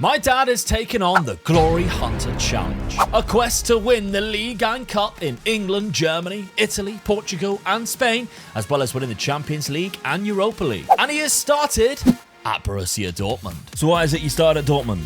My dad is taking on the Glory Hunter Challenge, a quest to win the league and cup in England, Germany, Italy, Portugal and Spain, as well as winning the Champions League and Europa League. And he has started at Borussia Dortmund. So why is it you started at Dortmund?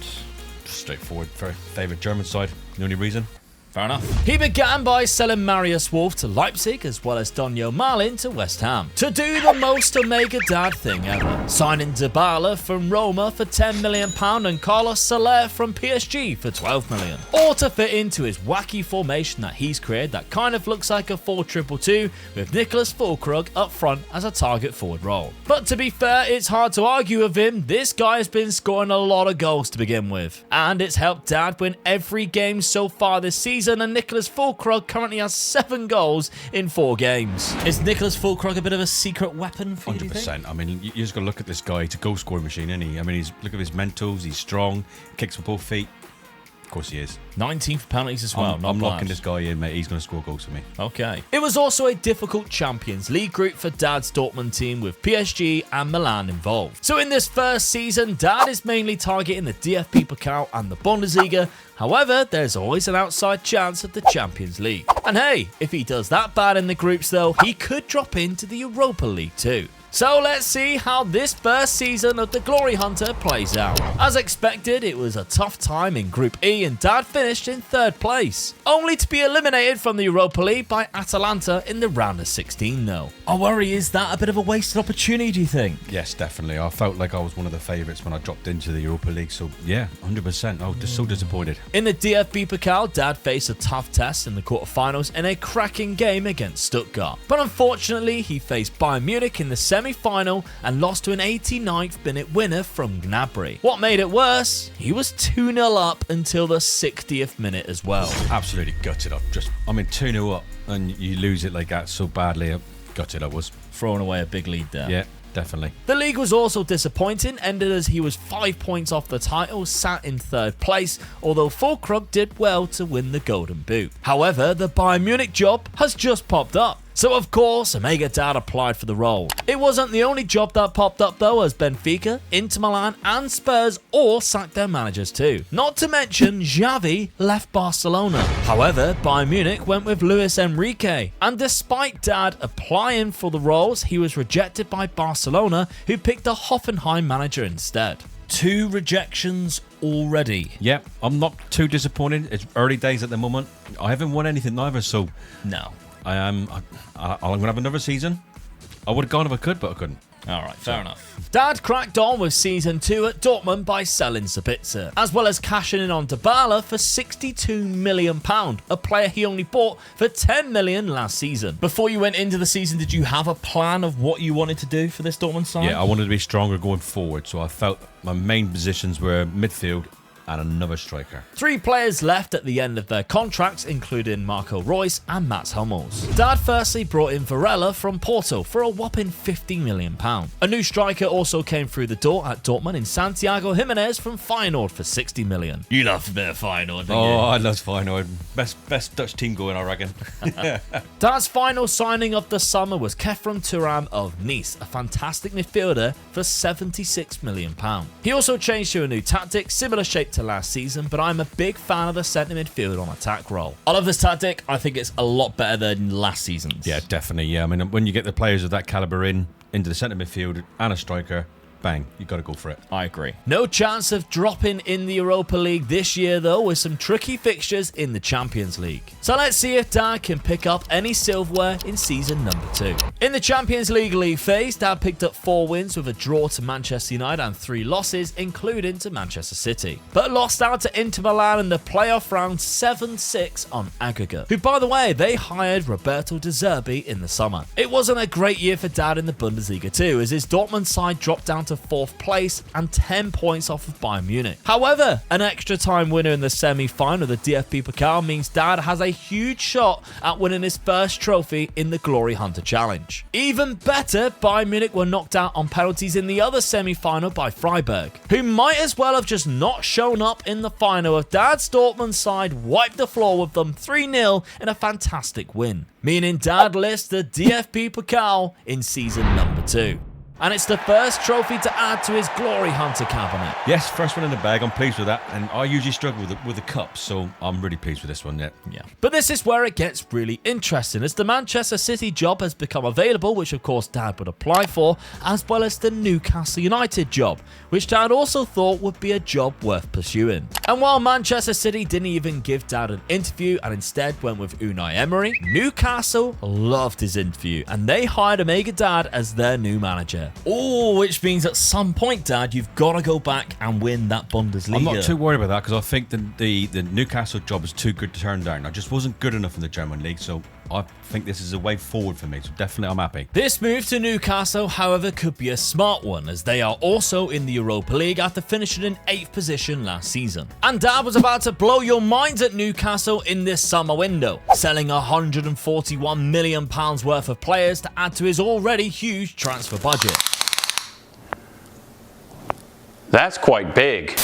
Just straightforward, favourite German side. The only reason. Fair enough. He began by selling Marius Wolf to Leipzig as well as Donio Malin to West Ham to do the most Omega Dad thing ever, signing Dybala from Roma for £10 million and Carlos Soler from PSG for £12 million, all to fit into his wacky formation that he's created that kind of looks like a 4-2-2 with Nicholas Füllkrug up front as a target forward role. But to be fair, it's hard to argue with him. This guy has been scoring a lot of goals to begin with, and it's helped Dad win every game so far this season, and Nicholas Füllkrug currently has 7 goals in 4 games. Is Nicholas Füllkrug a bit of a secret weapon for you, do you think? 100%. I mean, you just got to look at this guy. He's a goal scoring machine, isn't he? I mean, look at his mentals. He's strong, kicks with both feet. Of course he is. 19th penalties as well. I'm locking this guy in, mate. He's going to score goals for me. Okay. It was also a difficult Champions League group for Dad's Dortmund team with PSG and Milan involved. So in this first season, Dad is mainly targeting the DFB Pokal and the Bundesliga. However, there's always an outside chance of the Champions League. And hey, if he does that bad in the groups though, he could drop into the Europa League too. So let's see how this first season of the Glory Hunter plays out. As expected, it was a tough time in Group E and Dad finished in 3rd place, only to be eliminated from the Europa League by Atalanta in the round of 16 though. I worry, is that a bit of a wasted opportunity, do you think? Yes, definitely. I felt like I was one of the favourites when I dropped into the Europa League, so yeah, 100%. I was just so disappointed. In the DFB Pokal, Dad faced a tough test in the quarterfinals in a cracking game against Stuttgart. But unfortunately, he faced Bayern Munich in the semi-final and lost to an 89th minute winner from Gnabry. What made it worse? He was 2-0 up until the 60th minute as well. Absolutely gutted. 2-0 up and you lose it like that so badly. Gutted I was. Throwing away a big lead there. Yeah. Definitely. The league was also disappointing, ended as he was 5 points off the title, sat in 3rd place, although Füllkrug did well to win the Golden Boot. However, the Bayern Munich job has just popped up. So of course, Omega Dad applied for the role. It wasn't the only job that popped up though, as Benfica, Inter Milan and Spurs all sacked their managers too. Not to mention Xavi left Barcelona. However, Bayern Munich went with Luis Enrique, and despite Dad applying for the roles, he was rejected by Barcelona, who picked a Hoffenheim manager instead. 2 rejections already. Yeah, I'm not too disappointed. It's early days at the moment. I haven't won anything either, so No. I'm going to have another season. I would have gone if I could, but I couldn't. Alright, fair enough. Dad cracked on with season 2 at Dortmund by selling Sabitzer, as well as cashing in on Dybala for £62 million, a player he only bought for £10 million last season. Before you went into the season, did you have a plan of what you wanted to do for this Dortmund side? Yeah, I wanted to be stronger going forward, so I felt my main positions were midfield and another striker. 3 players left at the end of their contracts, including Marco Reus and Mats Hummels. Dad firstly brought in Varela from Porto for a whopping £50 million. A new striker also came through the door at Dortmund in Santiago Jimenez from Feyenoord for £60 million. You love a bit of Feyenoord, don't you? Oh, I love Feyenoord. Best Dutch team going, I reckon. Dad's final signing of the summer was Khéphren Thuram of Nice, a fantastic midfielder for £76 million. He also changed to a new tactic, similar shape to last season, but I'm a big fan of the centre midfield on attack role. I love this tactic. I think it's a lot better than last season's. Yeah, definitely. Yeah, I mean, when you get the players of that calibre into the centre midfield and a striker, bang, you got to go for it. I agree. No chance of dropping in the Europa League this year though, with some tricky fixtures in the Champions League. So let's see if Dad can pick up any silverware in season number 2. In the Champions League phase, Dad picked up 4 wins with a draw to Manchester United and 3 losses, including to Manchester City, but lost out to Inter Milan in the playoff round 7-6 on aggregate, who by the way, they hired Roberto De Zerbi in the summer. It wasn't a great year for Dad in the Bundesliga too, as his Dortmund side dropped down to 4th place and 10 points off of Bayern Munich. However, an extra time winner in the semi-final of the DFB Pokal means Dad has a huge shot at winning his first trophy in the Glory Hunter Challenge. Even better, Bayern Munich were knocked out on penalties in the other semi-final by Freiburg, who might as well have just not shown up in the final if Dad's Dortmund side wiped the floor with them 3-0 in a fantastic win, meaning Dad lists the DFB Pokal in season number 2. And it's the first trophy to add to his Glory Hunter cabinet. Yes, first one in the bag. I'm pleased with that. And I usually struggle with the cups, so I'm really pleased with this one. Yeah. But this is where it gets really interesting, as the Manchester City job has become available, which of course Dad would apply for, as well as the Newcastle United job, which Dad also thought would be a job worth pursuing. And while Manchester City didn't even give Dad an interview and instead went with Unai Emery, Newcastle loved his interview and they hired Omega Dad as their new manager. Oh, which means at some point, Dad, you've got to go back and win that Bundesliga. I'm not too worried about that because I think the Newcastle job is too good to turn down. I just wasn't good enough in the German league, so I think this is a way forward for me, so definitely I'm happy. This move to Newcastle, however, could be a smart one, as they are also in the Europa League after finishing in 8th position last season. And Dad was about to blow your minds at Newcastle in this summer window, selling £141 million worth of players to add to his already huge transfer budget. That's quite big.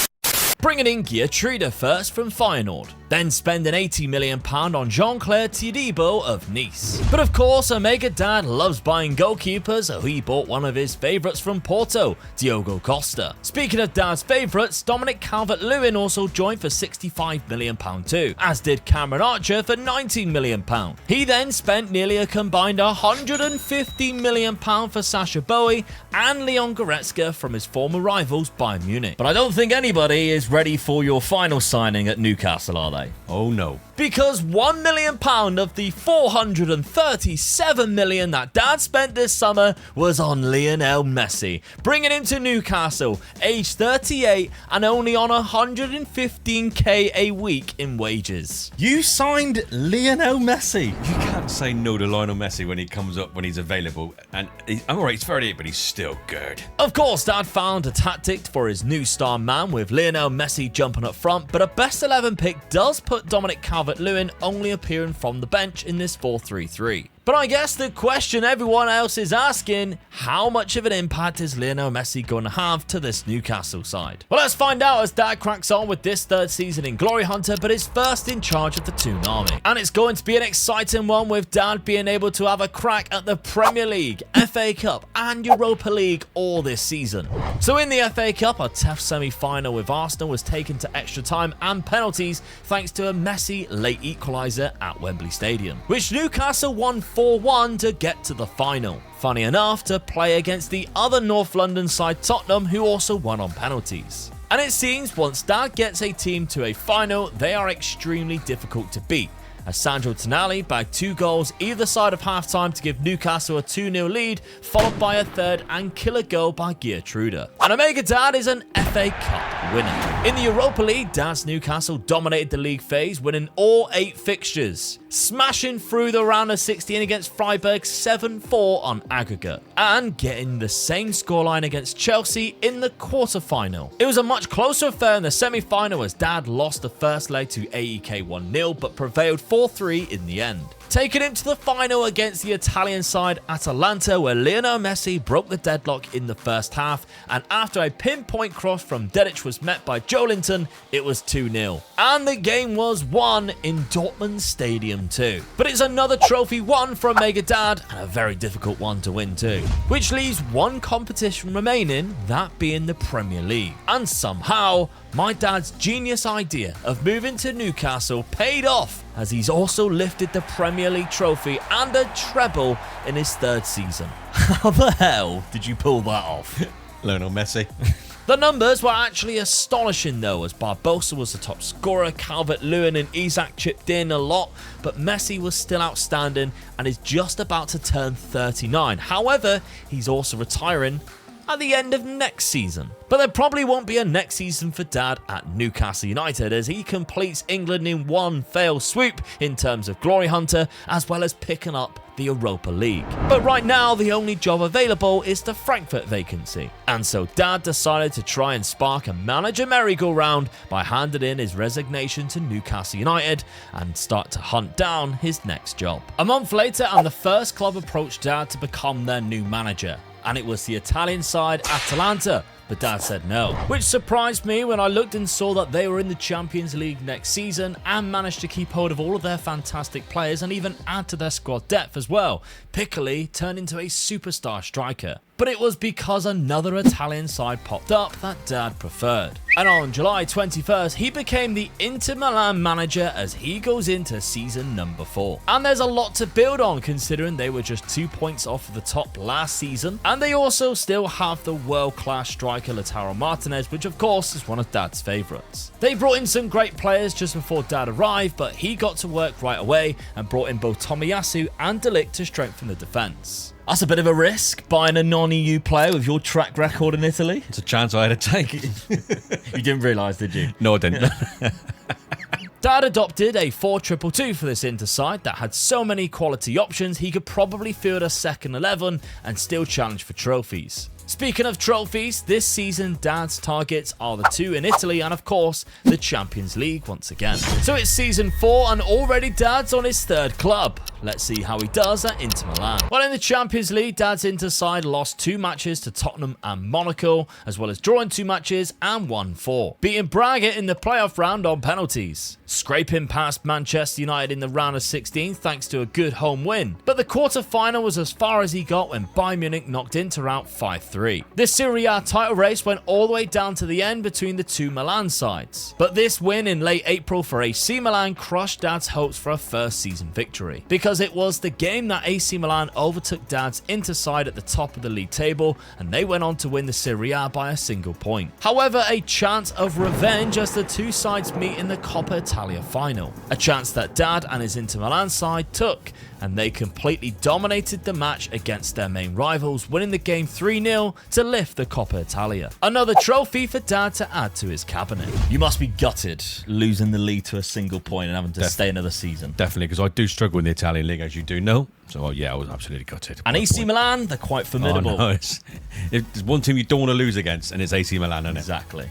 Bringing in Geertruida first from Feyenoord, then spending £80 million on Jean-Claire Todibo of Nice. But of course, Omega Dad loves buying goalkeepers, so he bought one of his favourites from Porto, Diogo Costa. Speaking of Dad's favourites, Dominic Calvert-Lewin also joined for £65 million too, as did Cameron Archer for £19 million. He then spent nearly a combined £150 million for Sacha Boey and Leon Goretzka from his former rivals Bayern Munich. But I don't think anybody is ready for your final signing at Newcastle, are they? Oh no. Because £1 million of the £437 million that Dad spent this summer was on Lionel Messi, bringing him to Newcastle, aged 38 and only on 115k a week in wages. You signed Lionel Messi. You can't say no to Lionel Messi when he comes up, when he's available. And I'm alright, he's 38, but he's still good. Of course, Dad found a tactic for his new star man with Lionel Messi jumping up front, but a best 11 pick does put Dominic Calvert-Lewin only appearing from the bench in this 4-3-3. But I guess the question everyone else is asking, how much of an impact is Lionel Messi going to have to this Newcastle side? Well, let's find out as Dad cracks on with this third season in Glory Hunter, but is first in charge of the Toon Army. And it's going to be an exciting one, with Dad being able to have a crack at the Premier League, FA Cup and Europa League all this season. So in the FA Cup, a tough semi-final with Arsenal was taken to extra time and penalties thanks to a Messi late equaliser at Wembley Stadium, which Newcastle won 4-1 to get to the final. Funny enough, to play against the other North London side Tottenham, who also won on penalties. And it seems once Dad gets a team to a final, they are extremely difficult to beat, as Sandro Tonali bagged 2 goals either side of halftime to give Newcastle a 2-0 lead, followed by a third and killer goal by Geertruida. And Omega Dad is an FA Cup winner. In the Europa League, Dad's Newcastle dominated the league phase, winning all 8 fixtures, smashing through the round of 16 against Freiburg 7-4 on aggregate, and getting the same scoreline against Chelsea in the quarter-final. It was a much closer affair in the semi-final, as Dad lost the first leg to AEK 1-0 but prevailed 4-3 in the end, taking him to the final against the Italian side Atalanta, where Lionel Messi broke the deadlock in the first half, and after a pinpoint cross from Dedic was met by Joelinton, it was 2-0. And the game was won in Dortmund Stadium too. But it's another trophy won from Omega Dad, and a very difficult one to win too, which leaves one competition remaining, that being the Premier League. And somehow, my dad's genius idea of moving to Newcastle paid off, as he's also lifted the Premier League trophy and a treble in his third season. How the hell did you pull that off? Lionel Messi. The numbers were actually astonishing though, as Barbosa was the top scorer, Calvert-Lewin and Isak chipped in a lot, but Messi was still outstanding and is just about to turn 39. However, he's also retiring at the end of next season. But there probably won't be a next season for Dad at Newcastle United, as he completes England in one fell swoop in terms of Glory Hunter, as well as picking up the Europa League. But right now, the only job available is the Frankfurt vacancy. And so Dad decided to try and spark a manager merry-go-round by handing in his resignation to Newcastle United and start to hunt down his next job. A month later, and the first club approached Dad to become their new manager, and it was the Italian side Atalanta, but Dad said no, which surprised me when I looked and saw that they were in the Champions League next season and managed to keep hold of all of their fantastic players and even add to their squad depth as well. Piccoli turned into a superstar striker. but it was because another Italian side popped up that Dad preferred. And on July 21st, he became the Inter Milan manager as he goes into season number 4. And there's a lot to build on considering they were just 2 points off of the top last season, and they also still have the world-class striker Lautaro Martinez, which of course is one of Dad's favourites. They brought in some great players just before Dad arrived, but he got to work right away and brought in both Tomiyasu and De Ligt to strengthen the defence. That's a bit of a risk, buying a non-EU player with your track record in Italy. It's a chance I had to take. You didn't realise, did you? No, I didn't. Dad adopted a 4-2-2 for this Inter side that had so many quality options he could probably field a second 11 and still challenge for trophies. Speaking of trophies, this season Dad's targets are the 2 in Italy and of course the Champions League once again. So it's season 4 and already Dad's on his 3rd club. Let's see how he does at Inter Milan. Well, in the Champions League, Dad's Inter side lost 2 matches to Tottenham and Monaco, as well as drawing 2 matches and won 4, beating Braga in the playoff round on penalties, scraping past Manchester United in the round of 16 thanks to a good home win. But the quarter-final was as far as he got when Bayern Munich knocked Inter out 5-3. The Serie A title race went all the way down to the end between the 2 Milan sides. But this win in late April for AC Milan crushed Dad's hopes for a first season victory, because it was the game that AC Milan overtook Dad's Inter side at the top of the league table, and they went on to win the Serie A by a single point. However, a chance of revenge as the 2 sides meet in the Coppa Italia final, a chance that Dad and his Inter Milan side took, and they completely dominated the match against their main rivals, winning the game 3-0 to lift the Coppa Italia. Another trophy for Dad to add to his cabinet. You must be gutted losing the league to a single point and having to stay another season. Definitely, because I do struggle in the Italian league, as you do know. So, yeah, I was absolutely gutted. And AC Milan, they're quite formidable. Oh, no, it's one team you don't want to lose against, and it's AC Milan, isn't it? Exactly.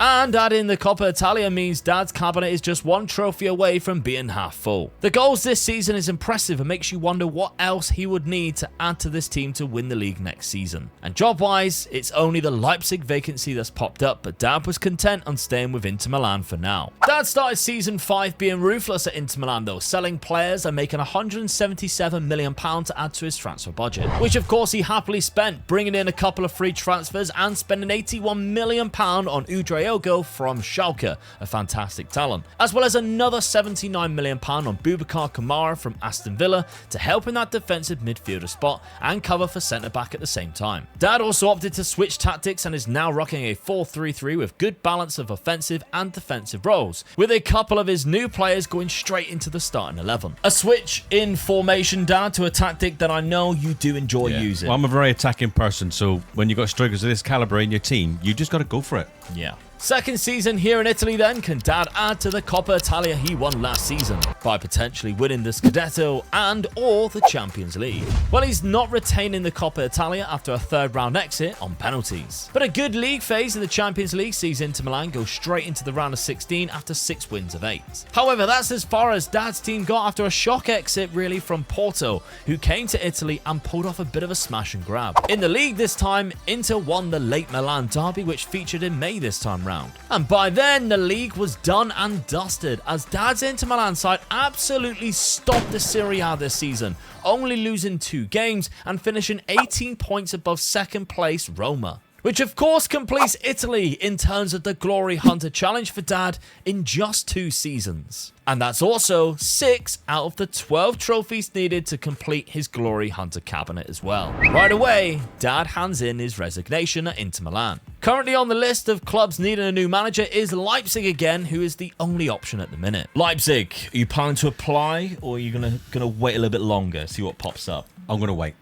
And adding the Coppa Italia means Dad's cabinet is just 1 trophy away from being half full. The goals this season is impressive and makes you wonder what else he would need to add to this team to win the league next season. And job-wise, it's only the Leipzig vacancy that's popped up, but Dad was content on staying with Inter Milan for now. Dad started season 5 being ruthless at Inter Milan though, selling players and making £177 million to add to his transfer budget, which of course he happily spent, bringing in a couple of free transfers and spending £81 million on Udre from Schalke, a fantastic talent, as well as another £79 million on Boubacar Kamara from Aston Villa to help in that defensive midfielder spot and cover for centre-back at the same time. Dad also opted to switch tactics and is now rocking a 4-3-3 with good balance of offensive and defensive roles, with a couple of his new players going straight into the starting 11. A switch in formation, Dad, to a tactic that I know you do enjoy using. Well, I'm a very attacking person, so when you've got strikers of this calibre in your team, you just got to go for it. Yeah. Second season here in Italy then, can Dad add to the Coppa Italia he won last season by potentially winning the Scudetto and or the Champions League? Well, he's not retaining the Coppa Italia after a 3rd round exit on penalties. But a good league phase in the Champions League sees Inter Milan go straight into the round of 16 after 6 wins of 8. However, that's as far as Dad's team got after a shock exit really from Porto, who came to Italy and pulled off a bit of a smash and grab. In the league this time, Inter won the late Milan derby, which featured in May this time round. And by then, the league was done and dusted, as Dad's Inter Milan side absolutely stomped the Serie A this season, only losing 2 games and finishing 18 points above second place Roma, which of course completes Italy in terms of the Glory Hunter challenge for Dad in just 2 seasons. And that's also 6 out of the 12 trophies needed to complete his Glory Hunter cabinet as well. Right away, Dad hands in his resignation at Inter Milan. Currently on the list of clubs needing a new manager is Leipzig again, who is the only option at the minute. Leipzig, are you planning to apply, or are you gonna wait a little bit longer, see what pops up? I'm going to wait.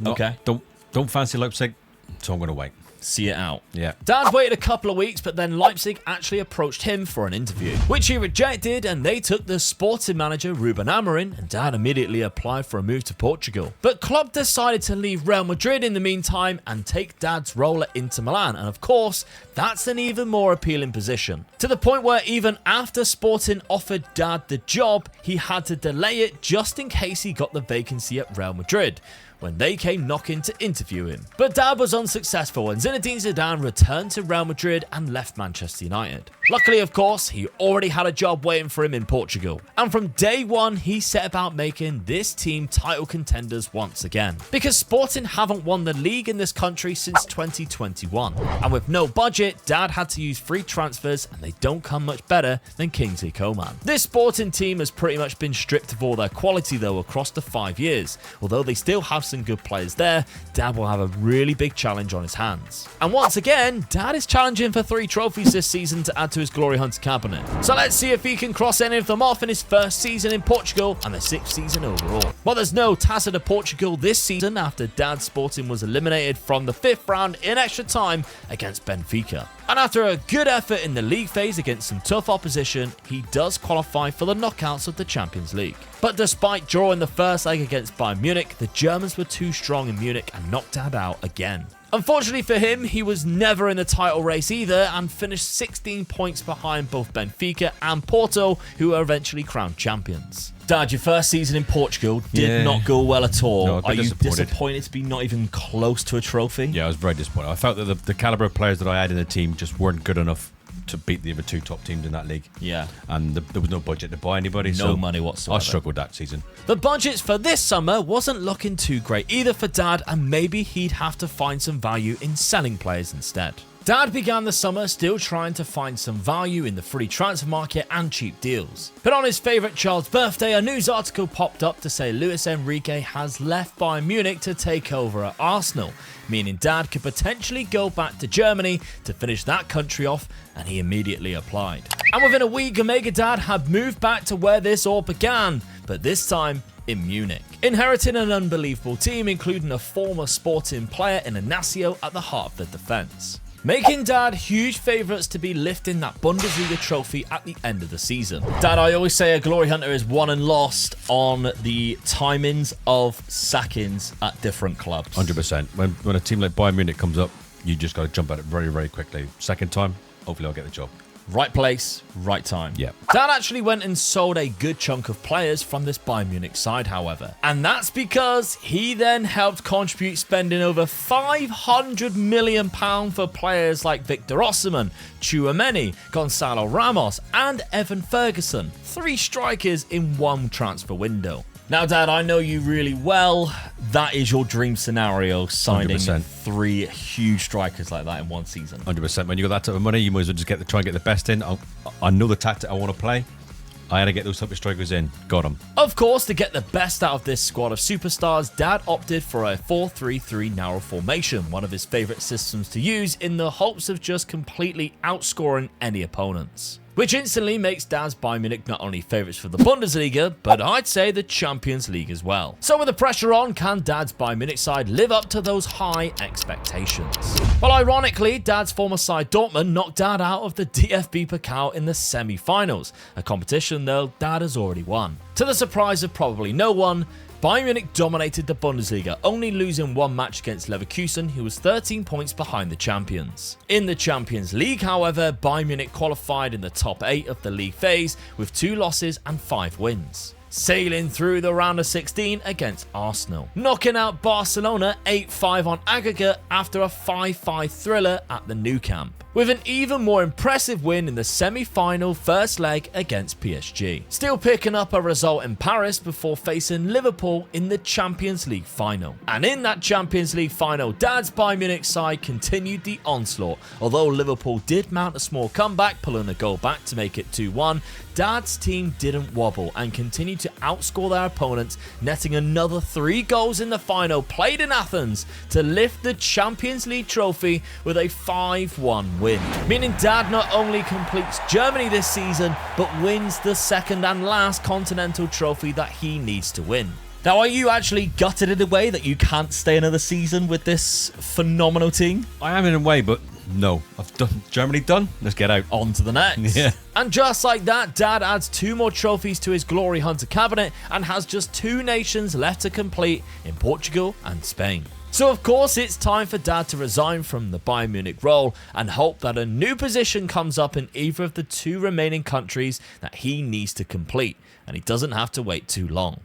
Okay. Don't fancy Leipzig, so I'm going to wait. See it out. Yeah. Dad waited a couple of weeks, but then Leipzig actually approached him for an interview, which he rejected, and they took the sporting manager Ruben Amorim, and Dad immediately applied for a move to Portugal. But Klopp decided to leave Real Madrid in the meantime and take Dad's role at Inter Milan, and of course, that's an even more appealing position. To the point where even after Sporting offered Dad the job, he had to delay it just in case he got the vacancy at Real Madrid, when they came knocking to interview him. But Dad was unsuccessful and Zinedine Zidane returned to Real Madrid and left Manchester United. Luckily, of course, he already had a job waiting for him in Portugal. And from day one, he set about making this team title contenders once again. Because Sporting haven't won the league in this country since 2021. And with no budget, Dad had to use free transfers, and they don't come much better than Kingsley Coman. This Sporting team has pretty much been stripped of all their quality though across the 5 years. Although they still have some good players there, Dad will have a really big challenge on his hands. And once again, Dad is challenging for 3 trophies this season to add to his Glory Hunter cabinet. So let's see if he can cross any of them off in his first season in Portugal and the 6th season overall. Well, there's no Taça de Portugal this season after Dad's Sporting was eliminated from the 5th round in extra time against Benfica. And after a good effort in the league phase against some tough opposition, he does qualify for the knockouts of the Champions League. But despite drawing the first leg against Bayern Munich, the Germans were too strong in Munich and knocked Dad out again. Unfortunately for him, he was never in the title race either and finished 16 points behind both Benfica and Porto, who were eventually crowned champions. Dad, your first season in Portugal did not go well at all. No, Are you disappointed to be not even close to a trophy? Yeah, I was very disappointed. I felt that the calibre of players that I had in the team just weren't good enough to beat the other 2 top teams in that league. Yeah. And there was no budget to buy anybody. No money whatsoever. I struggled that season. The budgets for this summer wasn't looking too great either for Dad, and maybe he'd have to find some value in selling players instead. Dad began the summer still trying to find some value in the free transfer market and cheap deals. But on his favourite child's birthday, a news article popped up to say Luis Enrique has left Bayern Munich to take over at Arsenal, meaning Dad could potentially go back to Germany to finish that country off, and he immediately applied. And within a week, Omega Dad had moved back to where this all began, but this time in Munich, inheriting an unbelievable team including a former Sporting player in Inacio at the heart of the defence, making Dad huge favourites to be lifting that Bundesliga trophy at the end of the season. Dad, I always say a Glory Hunter is won and lost on the timings of sackings at different clubs. 100%. When a team like Bayern Munich comes up, you just got to jump at it very, very quickly. Second time, hopefully I'll get the job. Right place, right time. Yeah. Dad actually went and sold a good chunk of players from this Bayern Munich side, however. And that's because he then helped contribute spending over £500 million for players like Victor Osimhen, Tchouaméni, Gonzalo Ramos, and Evan Ferguson. 3 strikers in one transfer window. Now, Dad, I know you really well. That is your dream scenario, signing 100%. 3 huge strikers like that in one season. 100%. When you got that type of money, you might as well just try and get the best in. I know the tactic I want to play. I had to get those type of strikers in. Got them. Of course, to get the best out of this squad of superstars, Dad opted for a 4-3-3 narrow formation, one of his favourite systems to use in the hopes of just completely outscoring any opponents. Which instantly makes Dad's Bayern Munich not only favourites for the Bundesliga, but I'd say the Champions League as well. So with the pressure on, can Dad's Bayern Munich side live up to those high expectations? Well, ironically, Dad's former side Dortmund knocked Dad out of the DFB Pokal in the semi-finals, a competition though Dad has already won. To the surprise of probably no one, Bayern Munich dominated the Bundesliga, only losing 1 match against Leverkusen, who was 13 points behind the champions. In the Champions League, however, Bayern Munich qualified in the top 8 of the league phase with 2 losses and 5 wins, sailing through the round of 16 against Arsenal, knocking out Barcelona 8-5 on aggregate after a 5-5 thriller at the Nou Camp, with an even more impressive win in the semi-final first leg against PSG. Still picking up a result in Paris before facing Liverpool in the Champions League final. And in that Champions League final, Dad's Bayern Munich side continued the onslaught. Although Liverpool did mount a small comeback, pulling a goal back to make it 2-1, Dad's team didn't wobble and continued to outscore their opponents, netting another 3 goals in the final played in Athens to lift the Champions League trophy with a 5-1 win. Meaning Dad not only completes Germany this season, but wins the second and last continental trophy that he needs to win. Now, are you actually gutted in a way that you can't stay another season with this phenomenal team? I am in a way, but no. I've done Germany done. Let's get out. On to the next. Yeah. And just like that, Dad adds 2 more trophies to his Glory Hunter cabinet and has just 2 nations left to complete in Portugal and Spain. So of course it's time for Dad to resign from the Bayern Munich role and hope that a new position comes up in either of the 2 remaining countries that he needs to complete, and he doesn't have to wait too long.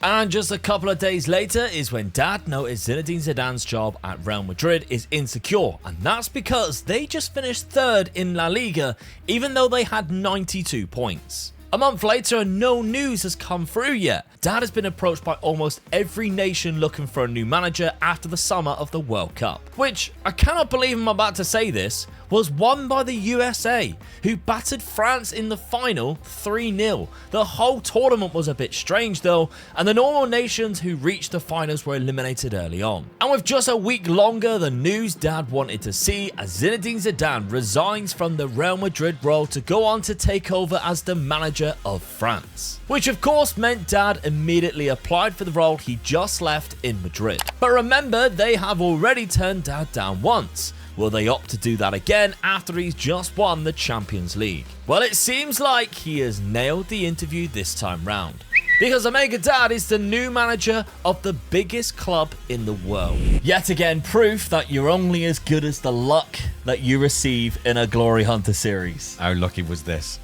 And just a couple of days later is when Dad noticed Zinedine Zidane's job at Real Madrid is insecure, and that's because they just finished third in La Liga, even though they had 92 points. A month later, and no news has come through yet. Dad has been approached by almost every nation looking for a new manager after the summer of the World Cup, which, I cannot believe I'm about to say this, was won by the USA, who battered France in the final 3-0. The whole tournament was a bit strange though, and the normal nations who reached the finals were eliminated early on. And with just a week longer, the news Dad wanted to see as Zinedine Zidane resigns from the Real Madrid role to go on to take over as the manager of France. Which of course meant Dad immediately applied for the role he just left in Madrid. But remember, they have already turned Dad down once. Will they opt to do that again after he's just won the Champions League? Well, it seems like he has nailed the interview this time round, because Omega Dad is the new manager of the biggest club in the world. Yet again, proof that you're only as good as the luck that you receive in a Glory Hunter series. How lucky was this?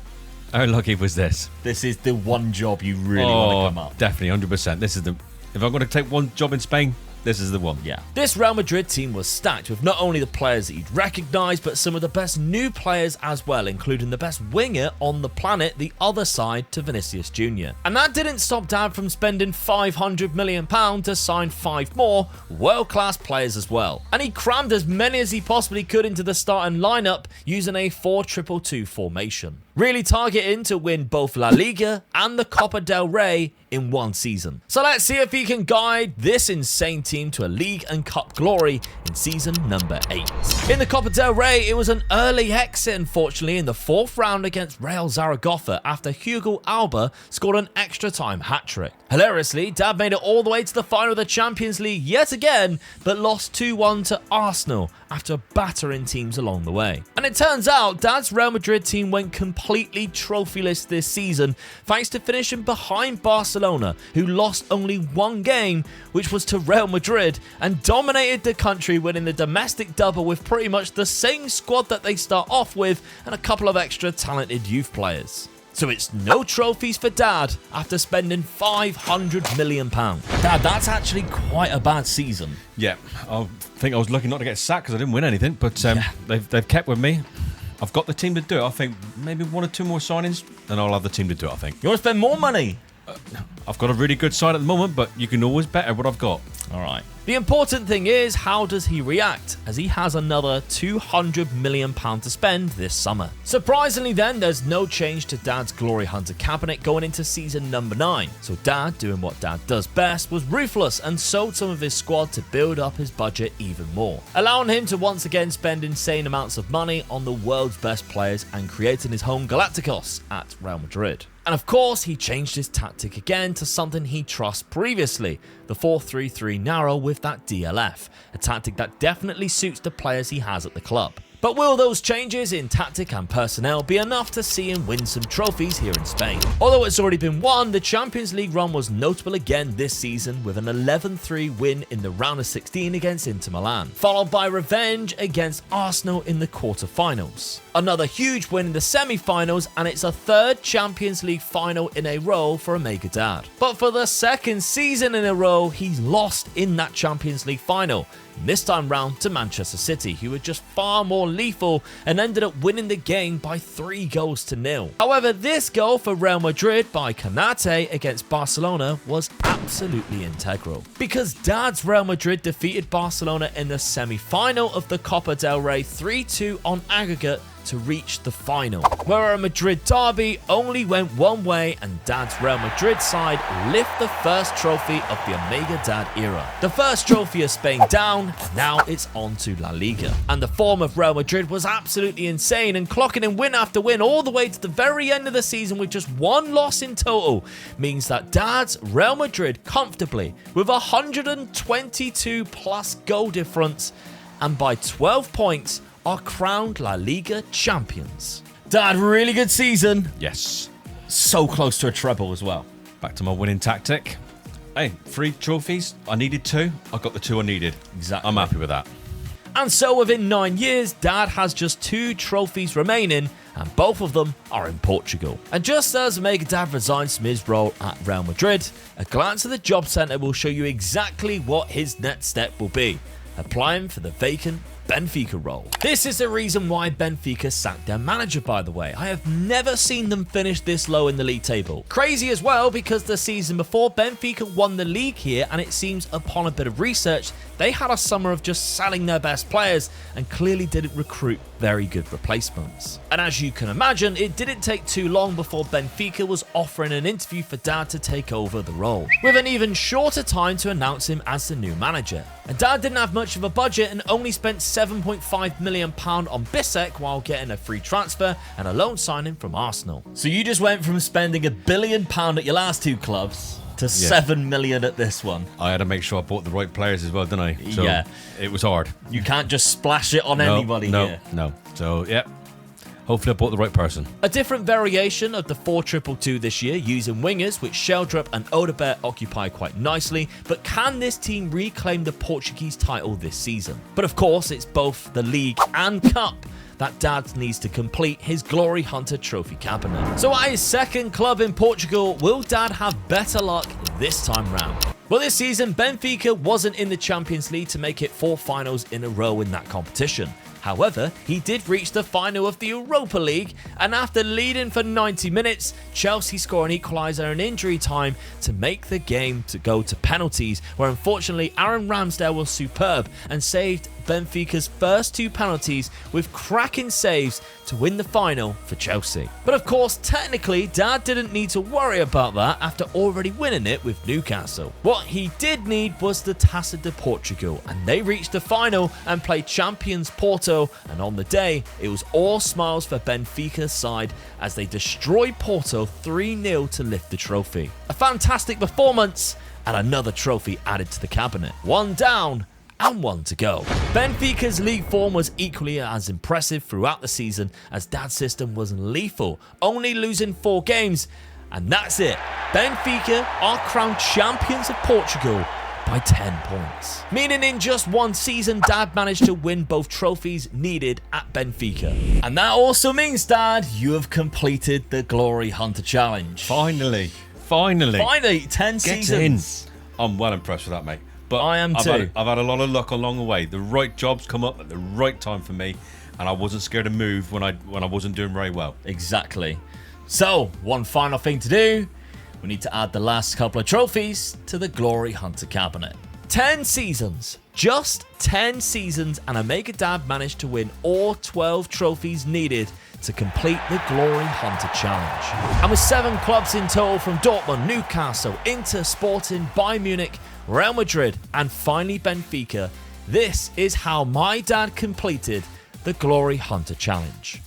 How lucky was this? This is the one job you really want to come up. Definitely, 100%. This is the. If I'm going to take one job in Spain, this is the one. Yeah. This Real Madrid team was stacked with not only the players that you'd recognise, but some of the best new players as well, including the best winger on the planet, the other side to Vinicius Jr. And that didn't stop Dad from spending £500 million to sign 5 more world-class players as well. And he crammed as many as he possibly could into the starting lineup using a 4-2-2-2 formation, really targeting to win both La Liga and the Copa del Rey in one season. So let's see if he can guide this insane team to a league and cup glory in season number 8. In the Copa del Rey, it was an early exit, unfortunately, in the 4th round against Real Zaragoza after Hugo Alba scored an extra time hat-trick. Hilariously, Dad made it all the way to the final of the Champions League yet again, but lost 2-1 to Arsenal after battering teams along the way. And it turns out Dad's Real Madrid team went completely trophyless this season thanks to finishing behind Barcelona, who lost only one game, which was to Real Madrid, and dominated the country, winning the domestic double with pretty much the same squad that they start off with and a couple of extra talented youth players. So it's no trophies for Dad after spending £500 million. Dad, that's actually quite a bad season. Yeah, I think I was lucky not to get sacked because I didn't win anything, but they've kept with me. I've got the team to do it. I think maybe 1 or 2 more signings, and I'll have the team to do it, I think. You want to spend more money? I've got a really good side at the moment, but you can always better what I've got. All right. The important thing is, how does he react, as he has another £200 million to spend this summer. Surprisingly then, there's no change to Dad's Glory Hunter cabinet going into season number 9. So Dad, doing what Dad does best, was ruthless and sold some of his squad to build up his budget even more, allowing him to once again spend insane amounts of money on the world's best players and creating his home Galacticos at Real Madrid. And of course, he changed his tactic again to something he trusts previously, the 4-3-3 narrow with that DLF, a tactic that definitely suits the players he has at the club. But will those changes in tactic and personnel be enough to see him win some trophies here in Spain? Although it's already been won, the Champions League run was notable again this season with an 11-3 win in the round of 16 against Inter Milan, followed by revenge against Arsenal in the quarter-finals. Another huge win in the semi-finals, and it's a 3rd Champions League final in a row for Omega Dad. But for the 2nd season in a row, he's lost in that Champions League final. This time round to Manchester City, who were just far more lethal and ended up winning the game by 3-0. However, this goal for Real Madrid by Konate against Barcelona was absolutely integral, because Dad's Real Madrid defeated Barcelona in the semi-final of the Copa del Rey 3-2 on aggregate to reach the final, where a Madrid derby only went one way and Dad's Real Madrid side lift the first trophy of the Omega Dad era. The first trophy of Spain down, and now it's on to La Liga. And the form of Real Madrid was absolutely insane, and clocking in win after win all the way to the very end of the season with just 1 loss in total means that Dad's Real Madrid comfortably, with 122 plus goal difference and by 12 points, are crowned La Liga champions. Dad, really good season. Yes. So close to a treble as well. Back to my winning tactic. Hey, 3 trophies. I needed 2. I got the 2 I needed. Exactly. I'm happy with that. And so within 9 years, Dad has just 2 trophies remaining, and both of them are in Portugal. And just as Mega Dad resigns from his role at Real Madrid, a glance at the job centre will show you exactly what his next step will be: applying for the vacant Benfica role. This is the reason why Benfica sacked their manager, by the way. I have never seen them finish this low in the league table. Crazy as well, because the season before, Benfica won the league here, and it seems upon a bit of research, they had a summer of just selling their best players and clearly didn't recruit very good replacements. And as you can imagine, it didn't take too long before Benfica was offering an interview for Dad to take over the role, with an even shorter time to announce him as the new manager. And Dad didn't have much of a budget and only spent £7.5 million on Bissek while getting a free transfer and a loan signing from Arsenal. So you just went from spending £1 billion at your last 2 clubs to 7 million at this one. I had to make sure I bought the right players as well, didn't I? So Yeah. it was hard. You can't just splash it on anybody here. No. So, yeah. Hopefully I bought the right person. A different variation of the 4-2-2 this year, using wingers, which Sheldrup and Odobert occupy quite nicely, but can this team reclaim the Portuguese title this season? But of course, it's both the league and cup that Dad needs to complete his Glory Hunter trophy cabinet. So at his second club in Portugal, will Dad have better luck this time round? Well, this season, Benfica wasn't in the Champions League to make it 4 finals in a row in that competition. However, he did reach the final of the Europa League, and after leading for 90 minutes, Chelsea score an equaliser in injury time to make the game to go to penalties, where unfortunately Aaron Ramsdale was superb and saved Benfica's first 2 penalties with cracking saves to win the final for Chelsea. But of course, technically, Dad didn't need to worry about that after already winning it with Newcastle. What he did need was the Taça de Portugal, and they reached the final and played champions Porto, and on the day, it was all smiles for Benfica's side as they destroyed Porto 3-0 to lift the trophy. A fantastic performance and another trophy added to the cabinet. 1 down and 1 to go. Benfica's league form was equally as impressive throughout the season, as Dad's system was lethal, only losing 4 games, and that's it. Benfica are crowned champions of Portugal by 10 points. Meaning in just 1 season, Dad managed to win both trophies needed at Benfica. And that also means, Dad, you have completed the Glory Hunter Challenge. Finally. Finally, 10 Get seasons. in. I'm well impressed with that, mate. But I am too. I've had a lot of luck along the way. The right jobs come up at the right time for me, and I wasn't scared to move when I wasn't doing very well. Exactly. So, one final thing to do. We need to add the last couple of trophies to the Glory Hunter cabinet. 10 seasons. Just 10 seasons, and Omega Dad managed to win all 12 trophies needed to complete the Glory Hunter Challenge. And with 7 clubs in total from Dortmund, Newcastle, Inter, Sporting, Bayern Munich, Real Madrid, and finally Benfica, this is how my dad completed the Glory Hunter Challenge.